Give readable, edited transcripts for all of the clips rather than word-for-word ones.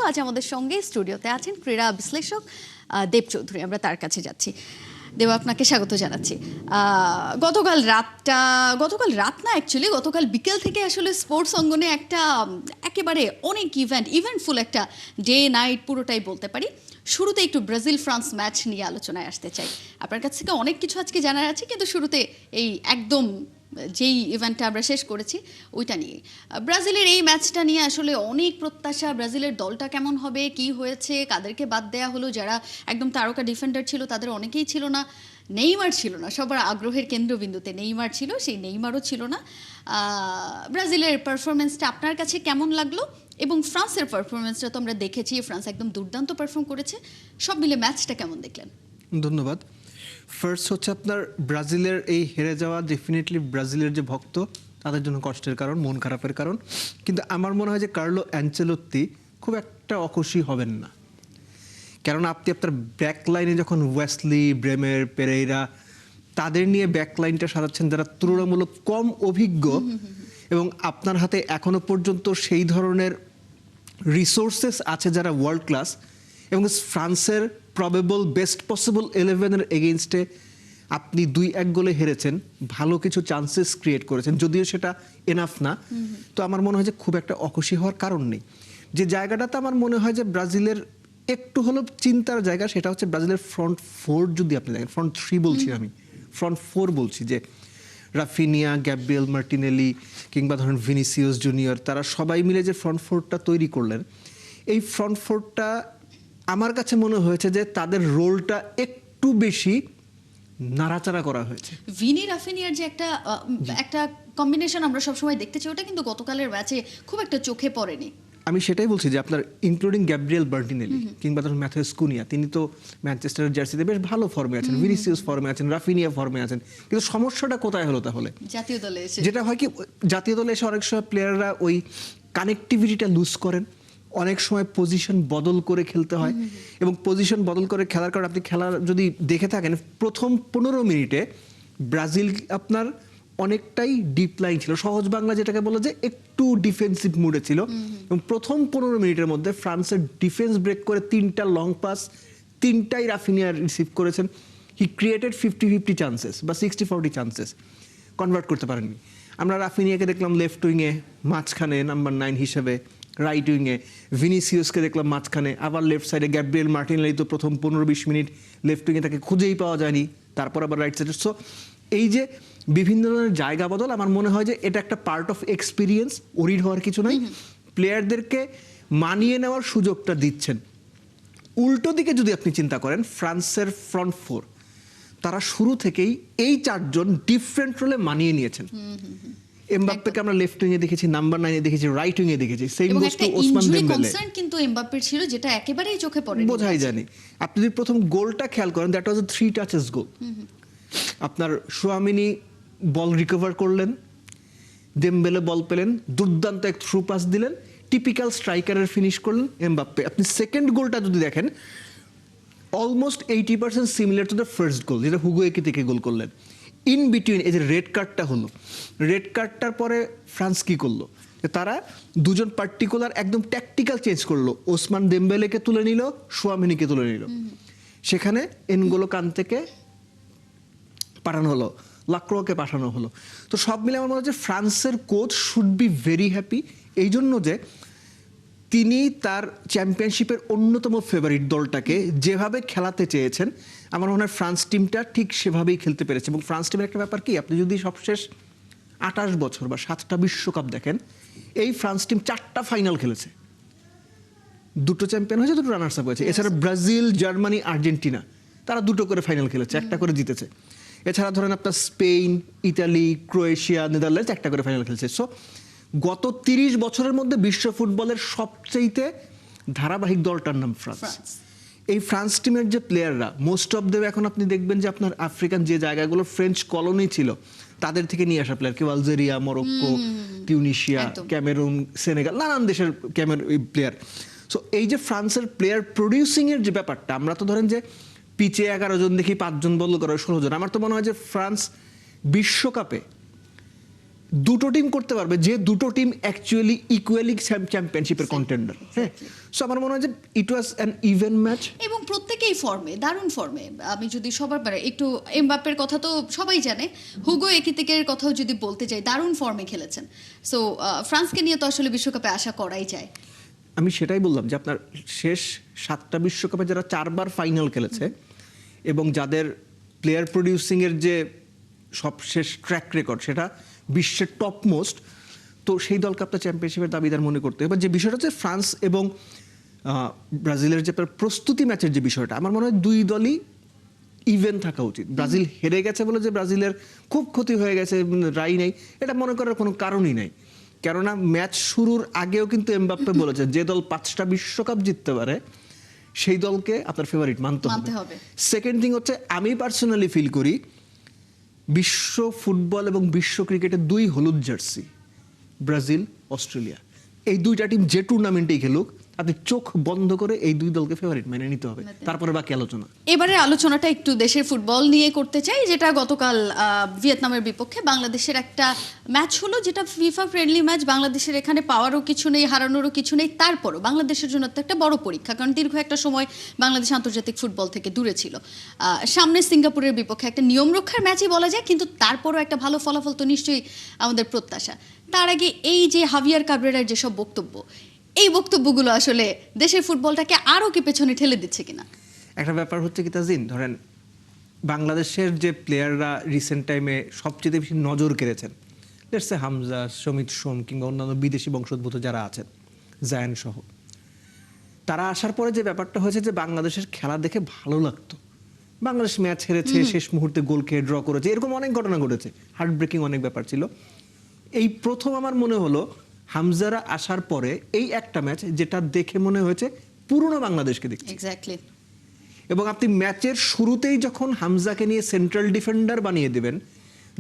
আজ আমাদের সঙ্গে স্টুডিওতে আছেন ক্রীড়া বিশ্লেষক দেব চৌধুরী। আমরা তার কাছে যাচ্ছি। দেব, আপনাকে স্বাগত জানাচ্ছি। গতকাল রাত না, অ্যাকচুয়ালি গতকাল বিকেল থেকে আসলে স্পোর্টস অঙ্গনে একটা একেবারে অনেক ইভেন্টফুল একটা ডে নাইট পুরোটাই বলতে পারি। শুরুতে একটু ব্রাজিল ফ্রান্স ম্যাচ নিয়ে আলোচনায় আসতে চাই। আপনার কাছ থেকে অনেক কিছু আজকে জানার আছে, কিন্তু শুরুতে এই একদম যেই ইভেন্টটা আমরা শেষ করেছি ওইটা নিয়ে, ব্রাজিলের এই ম্যাচটা নিয়ে আসলে অনেক প্রত্যাশা। ব্রাজিলের দলটা কেমন হবে, কি হয়েছে, কাদেরকে বাদ দেওয়া হলো, যারা একদম তারকা ডিফেন্ডার ছিল তাদের অনেকেই ছিল না। নেইমার ছিল না, সবার আগ্রহের কেন্দ্রবিন্দুতে নেইমার ছিল, সেই নেইমারও ছিল না। ব্রাজিলের পারফরমেন্সটা আপনার কাছে কেমন লাগলো? এবং ফ্রান্সের পারফরমেন্সটা তো আমরা দেখেছি, ফ্রান্স একদম দুর্দান্ত পারফর্ম করেছে। সব মিলে ম্যাচটা কেমন দেখলেন? ধন্যবাদ। ফার্স্ট হচ্ছে আপনার ব্রাজিলের এই হেরে যাওয়া ডেফিনেটলি ব্রাজিলের যে ভক্ত তাদের জন্য কষ্টের কারণ, মন খারাপের কারণ। কিন্তু আমার মনে হয় যে কার্লো অ্যানচেলোত্তি খুব একটা অখুশি হবেন না, কারণ আপনি আপনার ব্যাক লাইনে যখন ওয়েসলি, ব্রেমের, পেরেইরা তাদের নিয়ে ব্যাক লাইনটা সাজাচ্ছেন যারা তুলনামূলক কম অভিজ্ঞ, এবং আপনার হাতে এখনো পর্যন্ত সেই ধরনের রিসোর্সেস আছে যারা ওয়ার্ল্ড ক্লাস, এবং ফ্রান্সের প্রবেবল বেস্ট পসিবল 11-এর এগেইনস্টে আপনি 2-1 গোলে হেরেছেন, ভালো কিছু চান্সেস ক্রিয়েট করেছেন, যদিও সেটা এনাফ না। তো আমার মনে হয় যে খুব একটা অখুশি হওয়ার কারণ নেই। যে জায়গাটাতে আমার মনে হয় যে ব্রাজিলের একটু হলো চিন্তার জায়গা, সেটা হচ্ছে ব্রাজিলের ফ্রন্ট ফোর। যদি আপনি দেখেন, ফ্রন্ট থ্রি বলছি আমি, ফ্রন্ট ফোর বলছি, যে রাফিনিয়া, গ্যাব্রিয়েল মার্টিনেলি কিংবা ধরেন ভিনিসিয়াস জুনিয়র, তারা সবাই মিলে যে ফ্রন্ট ফোরটা তৈরি করলেন, এই ফ্রন্ট ফোরটা আমার কাছে মনে হয়েছে যে তাদের রোলটা একটু বেশি নাড়াচাড়া করা হয়েছে। ভিনি রাফিনিয়ার যে একটা কম্বিনেশন আমরা সবসময় দেখতে চাই, ওটা কিন্তু গতকালের ম্যাচে খুব একটা চোখে পড়েনি। আমি সেটাই বলছি যে আপনার ইনক্লুডিং গ্যাব্রিয়েল মার্টিনেলি কিংবা ধরুন ম্যাথিউস কুনিয়া, তিনি তো ম্যানচেস্টারের জার্সিতে বেশ ভালো ফর্মে আছেন, ভিনিসিয়াস ফর্মে আছেন, রাফিনিয়া ফর্মে আছেন, কিন্তু সমস্যাটা কোথায় হলো তাহলে? জাতীয় দলে এসে যেটা হয় কি, জাতীয় দলে এসে অনেক সময় প্লেয়াররা ওই কানেক্টিভিটিটা লুজ করেন, অনেক সময় পজিশন বদল করে খেলতে হয়, এবং পজিশন বদল করে খেলার কারণে আপনি খেলার যদি দেখে থাকেন, প্রথম 15 মিনিটে ব্রাজিল আপনার অনেকটাই ডিপ লাইন ছিল, সহজ বাংলা যেটাকে বলে যে একটু ডিফেন্সিভ মুডে ছিল, এবং প্রথম 15 মিনিটের মধ্যে ফ্রান্সের ডিফেন্স ব্রেক করে 3টা লং পাস, 3টাই রাফিনিয়া রিসিভ করেছেন। হি ক্রিয়েটেড 50-50 চান্সেস বা 60-40 চান্সেস, কনভার্ট করতে পারেননি। আমরা রাফিনিয়াকে দেখলাম লেফট উইংয়ে মাঝখানে নাম্বার 9 হিসেবে, রাইট উইংয়ে ভিনিসিয়াসকে দেখলাম মাঝখানে, আবার লেফট সাইডে গ্যাব্রিয়েল মার্টিনেলি তো প্রথম 15-20 মিনিট লেফট উইংয়ে তাকে খুঁজেই পাওয়া যায়নি, তারপর আবার রাইট সাইডে। সো এই যে বিভিন্ন ধরনের জায়গা বদল, আমার মনে হয় যে এটা একটা পার্ট অফ এক্সপিরিয়েন্স, ওরিড হওয়ার কিছু নাই। প্লেয়ারদেরকে মানিয়ে নেওয়ার সুযোগটা দিচ্ছেন। উল্টো দিকে যদি আপনি চিন্তা করেন, ফ্রান্সের ফ্রন্ট ফোর তারা শুরু থেকেই এই 4 জন ডিফারেন্ট রোলে মানিয়ে নিয়েছেন। এমবাপ্পেকে আমরা লেফট উইং এ দেখেছি, নাম্বার 9 এ দেখেছি, রাইট উইং এ দেখেছি, সেম গোস টু ওসমান দেমবেলে। কিন্তু এমবাপ্পের ছিল, যেটা একেবারেই চোখে পড়েনি, বোঝাই যায়নি। আপনি যদি প্রথম গোলটা খেয়াল করেন, দ্যাট ওয়াজ এ 3 টাচেস গোল। আপনার শোয়ামিনি বল রিকভার করলেন, দেমবেলে বল পেলেন, দুর্দান্ত এক থ্রু পাস দিলেন, টিপিক্যাল স্ট্রাইকারের ফিনিশ করলেন এমবাপ্পে। আপনি সেকেন্ড গোলটা যদি দেখেন, almost 80% similar to the first গোল, যেটা হুগো একিতিকে গোল করলেন। ইন বিটুইন এই যে রেড কার্ডটা হলো, রেড কার্ডটার পরে ফ্রান্স কি করলো, তারা দুজন পার্টিকুলার একদম ট্যাকটিক্যাল চেঞ্জ করলো, ওসমান দেমবেলেকে তুলে নিল, শোয়ামিনিকে তুলে নিল, সেখানে এনগোলো কান্তেকে পাঠানো হলো, লাক্রোয়াকে পাঠানো হলো। তো সব মিলে আমার মনে হচ্ছে ফ্রান্সের coach should be very happy, এই জন্য যে তিনি তার চ্যাম্পিয়নশিপের অন্যতম ফেভারিট দলটাকে যেভাবে খেলাতে চেয়েছেন, আমার মনে হয় ফ্রান্স টিমটা ঠিক সেভাবেই খেলতে পেরেছে। এবং ফ্রান্স টিমের একটা ব্যাপার কি, আপনি যদি সবশেষ 28 বছর বা 7টা বিশ্বকাপ দেখেন, এই ফ্রান্স টিম 4টা ফাইনাল খেলেছে, 2টো চ্যাম্পিয়ন হয়েছে, 2টো রানার্স আপ হয়েছে। এছাড়া ব্রাজিল, জার্মানি, আর্জেন্টিনা তারা 2টো করে ফাইনাল খেলেছে, 1টা করে জিতেছে। এছাড়া ধরেন আপনার স্পেন, ইতালি, ক্রোয়েশিয়া, নেদারল্যান্ডস 1টা করে ফাইনাল খেলছে। সো গত 30 বছরের মধ্যে বিশ্ব ফুটবলের সবচেয়ে ধারাবাহিক দলটার নাম ফ্রান্স। এই ফ্রান্স টিমের যে প্লেয়াররা, মোস্ট অফ দেম এখন আপনি দেখবেন যে আপনার আফ্রিকান যে জায়গাগুলো ফ্রেঞ্চ কলোনি ছিল তাদের থেকে নিয়ে আসা প্লেয়ার, কেউ Algeria, Morocco, Tunisia, Cameroon, Senegal, নানান দেশের প্লেয়ার। সো এই যে ফ্রান্সের প্লেয়ার প্রডিউসিং এর যে ব্যাপারটা, আমরা তো ধরেন যে পিচে 11 জন দেখি, 5 জন বদল করে 16 জন। আমার তো মনে হয় যে ফ্রান্স বিশ্বকাপে দুটো টিম করতে পারবে যে দুটো টিম অ্যাকচুয়ালি ইকুয়ালি চ্যাম্পিয়নশিপের কন্টেন্ডার। হ্যাঁ, সো আমার মনে হয় যে ইট ওয়াজ অ্যান ইভেন ম্যাচ এবং প্রত্যেকেই ফর্মে, দারুণ ফর্মে। আমি যদি সবার একটু এমবাপ্পের কথা তো সবাই জানে, হুগো একিতিকের কথাও যদি বলতে চাই, দারুণ ফর্মে খেলেছেন। সো ফ্রান্সকে নিয়ে তো আসলে বিশ্বকাপে আশা করাই যায়। আমি সেটাই বললাম যে আপনার শেষ 7টা বিশ্বকাপে যারা 4বার ফাইনাল খেলেছে এবং যাদের প্লেয়ার প্রডিউসিংয়ের যে সবশেষ ট্র্যাক রেকর্ড সেটা বিশ্বের টপ মোস্ট, তো সেই দলকে আপনার চ্যাম্পিয়নশিপের দাবিদার মনে করতে হবে। এবার যে বিষয়টা হচ্ছে ফ্রান্স এবং ব্রাজিলের যে প্রস্তুতি ম্যাচের যে বিষয়টা, আমার মনে হয় দুই দলই ইভেন থাকা উচিত। ব্রাজিল হেরে গেছে বলে যে ব্রাজিলের খুব ক্ষতি হয়ে গেছে, রাই নেই, এটা মনে করার কোনো কারণই নাই। কেননা ম্যাচ শুরুর আগেও কিন্তু এমবাপ্পে বলেছে যে দল 5টা বিশ্বকাপ জিততে পারে সেই দলকে আপনার ফেভারিট মানতে হবে। সেকেন্ড থিং হচ্ছে, আমি পার্সোনালি ফিল করি বিশ্ব ফুটবল এবং বিশ্ব ক্রিকেটের 2 হলুদ জার্সি ব্রাজিল, অস্ট্রেলিয়া, এই 2টা টিম যে টুর্নামেন্টেই খেলুক আপনি চোখ বন্ধ করে এই 2 দলকে ফেভারিট মেনে নিতে হবে, তারপরে বাকি আলোচনা। এবারে আলোচনাটা একটু দেশের ফুটবল নিয়ে করতে চাই, যেটা গতকাল ভিয়েতনামের বিপক্ষে বাংলাদেশের একটা ম্যাচ হলো, যেটা ফিফা ফ্রেন্ডলি ম্যাচ। বাংলাদেশের এখানে পাওয়ারও কিছু নেই, হারানোরও কিছু নেই, তারপরও বাংলাদেশের জন্য তো একটা বড় পরীক্ষা, কারণ দীর্ঘ একটা সময় বাংলাদেশ আন্তর্জাতিক ফুটবল থেকে দূরে ছিল। সামনে সিঙ্গাপুরের বিপক্ষে একটা নিয়ম রক্ষার ম্যাচই বলা যায়, কিন্তু তারপরও একটা ভালো ফলাফল তো নিশ্চয়ই আমাদের প্রত্যাশা। তার আগে এই যে হাভিয়ার কাবরেরার যেসব বক্তব্য, এই বক্তব্যগুলো আসলে দেশের ফুটবলটাকে আরো কি পেছনে ঠেলে দিচ্ছে কিনা? একটা ব্যাপার হচ্ছে কি তাজিন, ধরেন বাংলাদেশের যে প্লেয়াররা রিসেন্ট টাইমে সবচেয়ে বেশি নজর কেড়েছেন, লেটস সে হামজা, সমিত সোম কিংবা অন্যান্য বিদেশি বংশোদ্ভূত যারা আছেন, জায়ান সহ, তারা আসার পরে যে ব্যাপারটা হয়েছে যে বাংলাদেশের খেলা দেখে ভালো লাগতো। বাংলাদেশ ম্যাচ হেরেছে, শেষ মুহূর্তে গোল খেয়ে ড্র করেছে, এরকম অনেক ঘটনা ঘটেছে, হার্ট ব্রেকিং অনেক ব্যাপার ছিল। এই প্রথম আমার মনে হলো হামজারা আসার পরে এই একটা ম্যাচ যেটা দেখে মনে হয়েছে পুরনো বাংলাদেশকে দেখছি। এক্স্যাক্টলি। এবং আপনি ম্যাচের শুরুতেই যখন হামজাকে নিয়ে সেন্ট্রাল ডিফেন্ডার বানিয়ে দেবেন,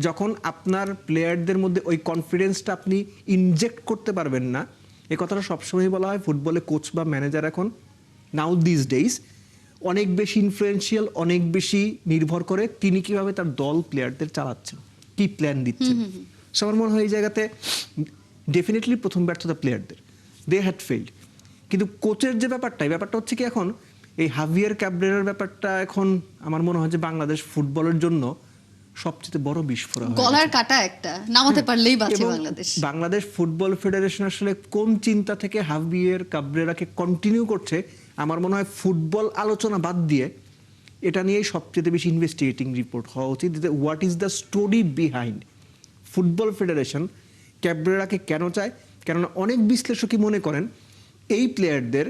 যখন আপনার প্লেয়ারদের মধ্যে ওই কনফিডেন্সটা আপনি ইনজেক্ট করতে পারবেন না, এই কথাটা সবসময় বলা হয় ফুটবলে কোচ বা ম্যানেজার এখন নাও দিস ডেইজ অনেক বেশি ইনফ্লুয়েন্সিয়াল, অনেক বেশি নির্ভর করে তিনি কিভাবে তার দল প্লেয়ারদের চালাচ্ছেন, কি প্ল্যান দিচ্ছেন। সবার মনে হয় এই জায়গাতে ডেফিনেটলি প্রথম ব্যর্থতা প্লেয়ারদের, দে হ্যাড ফেইল্ড। কিন্তু কোচের যে ব্যাপারটা হচ্ছে কি, এখন এই হাভিয়ার ক্যাবরেরার ব্যাপারটা এখন আমার মনে হয় যে বাংলাদেশ ফুটবলের জন্য সবচেয়ে বড় বিস্ফোরণ, গলার কাটা একটা, নামাতে পারলেই বাঁচে বাংলাদেশ। বাংলাদেশ ফুটবল ফেডারেশন আসলে কোন চিন্তা থেকে হাভিয়ার ক্যাবরেরাকে কন্টিনিউ করছে, আমার মনে হয় ফুটবল আলোচনা বাদ দিয়ে এটা নিয়েই সবচেয়ে বেশি ইনভেস্টিগেটিং রিপোর্ট হওয়া উচিত। What is the story behind football federation ক্যাবরেরাকে কেন চায়? কেননা অনেক বিশ্লেষকই মনে করেন এই প্লেয়ারদের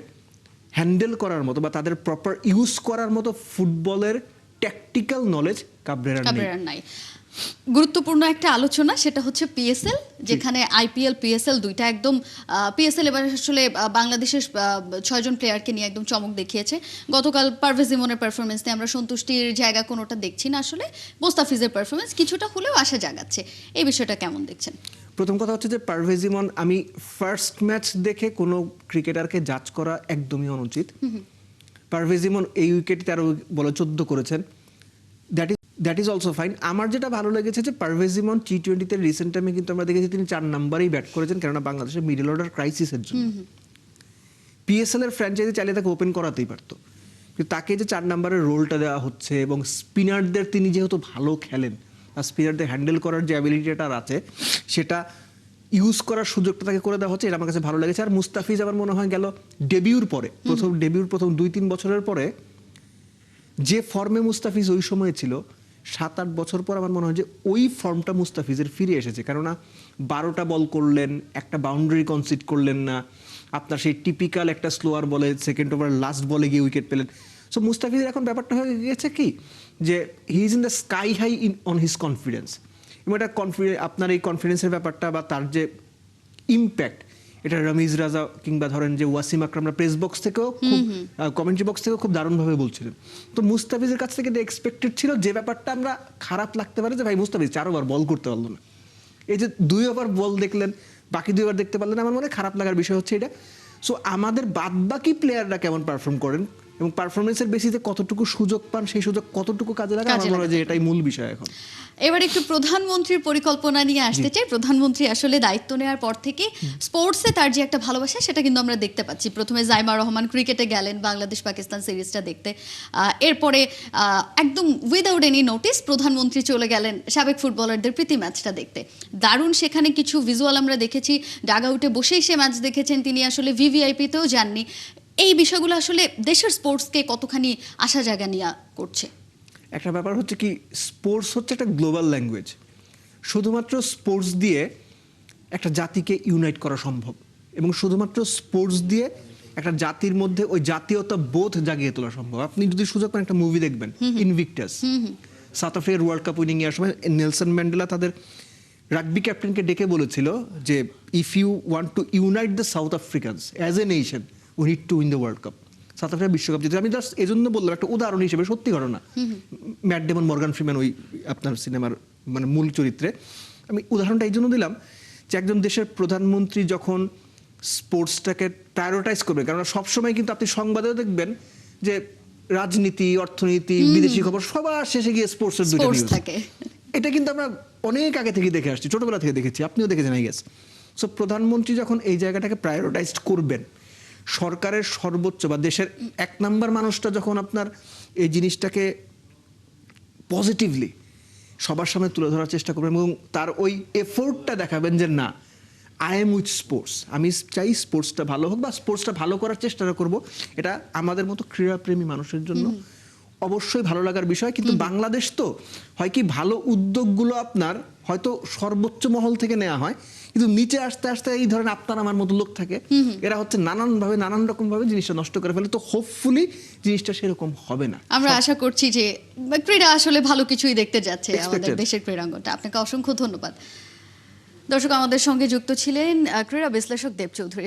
হ্যান্ডেল করার মতো বা তাদের প্রপার ইউজ করার মতো ফুটবলের ট্যাকটিক্যাল নলেজ ক্যাবরেরার নাই। গুরুত্বপূর্ণ একটা আলোচনা, সেটা হচ্ছে পিএসএল, যেখানে আইপিএল পিএসএল দুইটা একদম, পিএসএল এবার আসলে বাংলাদেশের 6 জন প্লেয়ারকে নিয়ে একদম চমক দেখিয়েছে। গতকাল পারভেজ ইমনের পারফরমেন্স নিয়ে আমরা সন্তুষ্টির জায়গা কোনোটা দেখছি না, আসলে মোস্তাফিজের পারফরমেন্স কিছুটা হলেও আশা জাগাচ্ছে। এই বিষয়টা কেমন দেখছেন? প্রথম কথা হচ্ছে যে পারভেজ ইমন, আমি ফার্স্ট ম্যাচ দেখে কোনো ক্রিকেটারকে জাজ করা একদমই অনুচিত। পারভেজ ইমন এই উইকেটে 13 বলে 14 করেছেন, দ্যাট ইজ অলসো ফাইন। আমার যেটা ভালো লেগেছে যে পারভেজ ইমন টি-20-তে রিসেন্ট টাইমে কিন্তু আমরা দেখেছি তিনি 4 নম্বরেই ব্যাট করেছেন, কেননা বাংলাদেশের মিডল অর্ডার ক্রাইসিসের জন্য। পিএসএল এর ফ্র্যাঞ্চাইজি চাইলে তাকে ওপেন করাতেই পারতো, কিন্তু তাকে যে 4 নম্বরের রোলটা দেওয়া হচ্ছে এবং স্পিনারদের তিনি যেহেতু ভালো খেলেন আর স্পিনারদের হ্যান্ডেল করার যে অ্যাবিলিটিটা আছে সেটা ইউজ করার সুযোগটা তাকে করে দেওয়া হচ্ছে, এটা আমার কাছে ভালো লেগেছে। আর মুস্তাফিজ আমার মনে হয় গেল ডেবিউর পরে, প্রথম 2-3 বছরের পরে যে ফর্মে মুস্তাফিজ ওই সময় ছিল, 7-8 বছর পর আমার মনে হয় যে ওই ফর্মটা মুস্তাফিজের ফিরে এসেছে। কেননা 12টা বল করলেন, একটা বাউন্ডারি কনসিড করলেন না, আপনার সেই টিপিক্যাল একটা স্লোয়ার বলে সেকেন্ড ওভার লাস্ট বলে গিয়ে উইকেট পেলেন। সো মুস্তাফিজের এখন ব্যাপারটা হয়ে গিয়েছে কি যে he is in the sky high in on his confidence. এবং এটা আপনার এই কনফিডেন্সের ব্যাপারটা বা তার যে ইম্প্যাক্ট, এটা রমিজ রাজা কিংবা ধরেন যে ওয়াসিম আকরামরা প্রেস বক্স থেকেও কমেন্ট্রি বক্স থেকেও খুব দারুণভাবে বলছিলেন। তো মুস্তাফিজের কাছ থেকে এক্সপেক্টেড ছিল যে ব্যাপারটা আমরা খারাপ লাগতে পারে যে ভাই মুস্তাফিজ 4 ওভার বল করতে পারলো না, এই যে 2 ওভার বল দেখলেন, বাকি 2 ওভার দেখতে পারলেন, আমার মনে হয় খারাপ লাগার বিষয় হচ্ছে এটা। সো আমাদের বাদবাকি প্লেয়াররা কেমন পারফর্ম করেন এবং পারফরমেন্সের বেসিসে কতটুকু সুযোগ পান, সেই সুযোগ কতটুকু কাজে লাগে, আমার মনে হয় যে এটাই মূল বিষয় এখন। এবার একটু প্রধানমন্ত্রীর পরিকল্পনা নিয়ে আসতে চাই। প্রধানমন্ত্রী আসলে দায়িত্ব নেওয়ার পর থেকে স্পোর্টসে তার যে একটা ভালোবাসা সেটা কিন্তু আমরা দেখতে পাচ্ছি। প্রথমে জাইমা রহমান ক্রিকেটে গেলেন বাংলাদেশ পাকিস্তান সিরিজটা দেখতে, এরপরে একদম উইদাউট এনি নোটিস প্রধানমন্ত্রী চলে গেলেন সাবেক ফুটবলারদের প্রীতি ম্যাচটা দেখতে। দারুণ সেখানে কিছু ভিজুয়াল আমরা দেখেছি, ডাগ আউটে বসেই সে ম্যাচ দেখেছেন, তিনি আসলে ভিভিআইপিতেও যাননি। এই বিষয়গুলো আসলে দেশের স্পোর্টসকে কতখানি আশা জায়গা নিয়ে করছে? একটা ব্যাপার হচ্ছে কি, স্পোর্টস হচ্ছে একটা গ্লোবাল ল্যাঙ্গুয়েজ। শুধুমাত্র স্পোর্টস দিয়ে একটা জাতিকে ইউনাইট করা সম্ভব, এবং শুধুমাত্র স্পোর্টস দিয়ে একটা জাতির মধ্যে ওই জাতীয়তা বোধ জাগিয়ে তোলা সম্ভব। আপনি যদি সুযোগ পান একটা মুভি দেখবেন, ইনভিক্টাস, সাউথ আফ্রিকার ওয়ার্ল্ড কাপ উইনিং এর সময় নেলসন ম্যান্ডেলা তাদের রাগবি ক্যাপ্টেনকে ডেকে বলেছিল যে if you want to unite the South Africans as a nation we need to win the world cup. South Africa বিশ্বকাপ জিতে, আমি জাস্ট এজন্য বললাম একটা উদাহরণ হিসেবে, সত্যি ঘটনা। ম্যাট ডেমন, মর্গান ফ্রিম্যান ওই আপনার সিনেমার মানে মূল চরিত্রে। আমি উদাহরণটা এই জন্য দিলাম যে একজন দেশের প্রধানমন্ত্রী যখন স্পোর্টসটাকে প্রায়োরিটাইজ করবে, কারণ সবসময় কিন্তু আপনি সংবাদেও দেখবেন যে রাজনীতি, অর্থনীতি, বিদেশি খবর সবার শেষে গিয়ে স্পোর্টসের দুইটা স্পোর্টস নিউজ থাকে। এটা কিন্তু আমরা অনেক আগে থেকে দেখে আসছি, ছোটবেলা থেকে দেখেছি, আপনিও দেখেছেন আই গেস। সো প্রধানমন্ত্রী যখন এই জায়গাটাকে প্রায়োরিটাইজ করবেন, সরকারের সর্বোচ্চ বা দেশের 1 নাম্বার মানুষটা যখন আপনার এই জিনিসটাকে পজিটিভলি সবার সামনে তুলে ধরার চেষ্টা করবেন এবং তার ওই এফোর্টটা দেখাবেন যে না, আই এম উইথ স্পোর্টস, আমি চাই স্পোর্টসটা ভালো হোক বা স্পোর্টসটা ভালো করার চেষ্টাটা করব, এটা আমাদের মতো ক্রীড়াপ্রেমী মানুষের জন্য অবশ্যই ভালো লাগার বিষয়। কিন্তু বাংলাদেশ তো হয় কি, ভালো উদ্যোগগুলো আপনার হয়তো সর্বোচ্চ মহল থেকে নেওয়া হয়, কিন্তু নিচে আসতে আসতে এই ধরেন আপনার আমার মতো লোক থাকে, এরা হচ্ছে নানানভাবে নানান রকম ভাবে জিনিসটা নষ্ট করে ফেলে। তো হোপফুলি জিনিসটা সেরকম হবে না। আমরা আশা করছি যে ক্রীড়া আসলে ভালো কিছুই দেখতে যাচ্ছে আমাদের Expected. দেশের ক্রীড়াঙ্গনটা। আপনাকে অসংখ্য ধন্যবাদ। দর্শক, আমাদের সঙ্গে যুক্ত ছিলেন ক্রীড়া বিশ্লেষক দেব চৌধুরী।